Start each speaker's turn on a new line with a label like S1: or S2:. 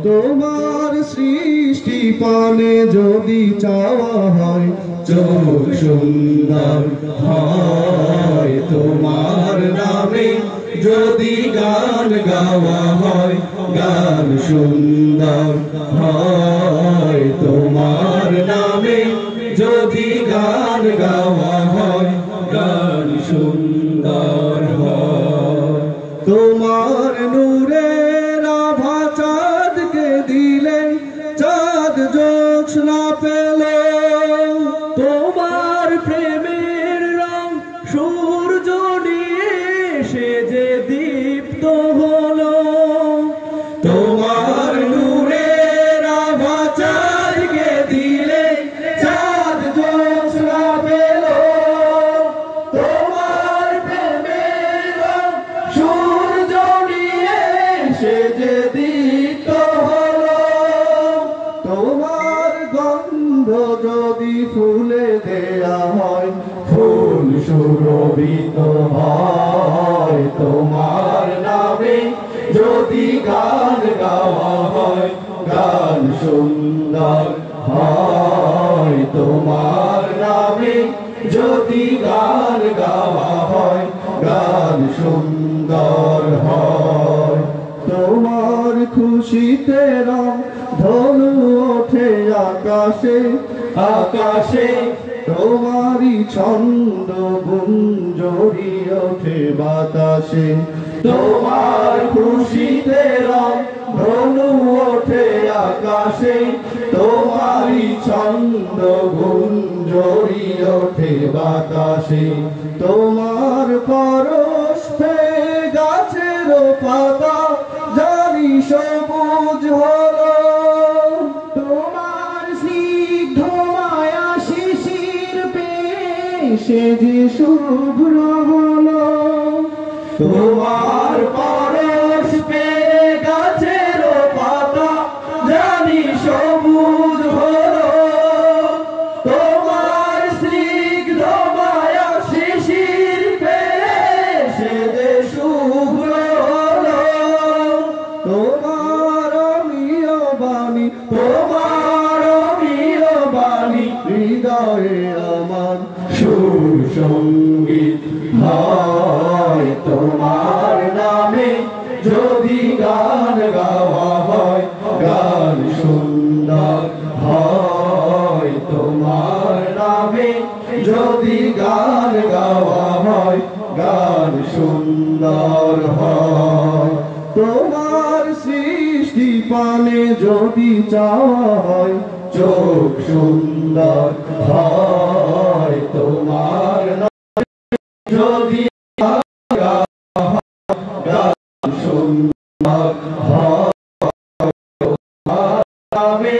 S1: তোমার সৃষ্টি পানে যদি চাওয়া হয় চোখ সুন্দর হয়, তোমার নামে যদি গান গাওয়া হয় গান সুন্দর হয়, তোমার নামে যদি গান গাওয়া হয় গান সুন্দর হয়। তোমার নূরের আভা চাঁদকে দিলে চাঁদ জ্যোৎস্না পেল, তোমার প্রেমের রং সূর্য নিয়ে সে যে দীপ্ত হলো। তোমার নূরের আভা চাঁদকে দিলে চাঁদ জ্যোৎস্না পেল, তোমার প্রেমের রং সূর্য নিয়ে সে যে দীপ্ত হলো। তোমার গন্ধ যদি ফুলে দেয়া হয় ফুল সুরভিত হয়, তোমার নামে যদি গান গাওয়া হয় গান সুন্দর হয়, তোমার নামে যদি গান গাওয়া হয় গান সুন্দর হয়। তোমার খুশিতে রং ধনু ওঠে আকাশে আকাশে, তোমারই ছন্দ গুঞ্জরি ওঠে বাতাসে। তোমার খুশিতে রং ধনু ওঠে আকাশে, তোমারই ছন্দ গুঞ্জরি ওঠে বাতাসে। তোমার পরশ পেয়ে গাছের পাতা জানি সবুজ হলো, তোমার স্নিগ্ধ মায়া শিশির পেয়ে সে যে শুভ্র হলো। তোমার পরশ পেয়ে গাছের পাতা জানি সবুজ হলো, তোমার স্নিগ্ধ মায়া শিশির পেয়ে সে যে শুভ্র হলো। তোমার অমীয় বাণী তোমার অমীয় বাণী হৃদয়ে আমার সুসঙ্গীত হয়, তোমার নামে যদি গান গাওয়া হয় গান সুন্দর হয়, তোমার নামে যদি গান গাওয়া হয় গান সুন্দর হয়। তোমার সৃষ্টি পানে যদি চাওয়া হয় চোখ সুন্দর হয়, তোমার নামে যদি গান সুন্দর হয়, তোমার নামে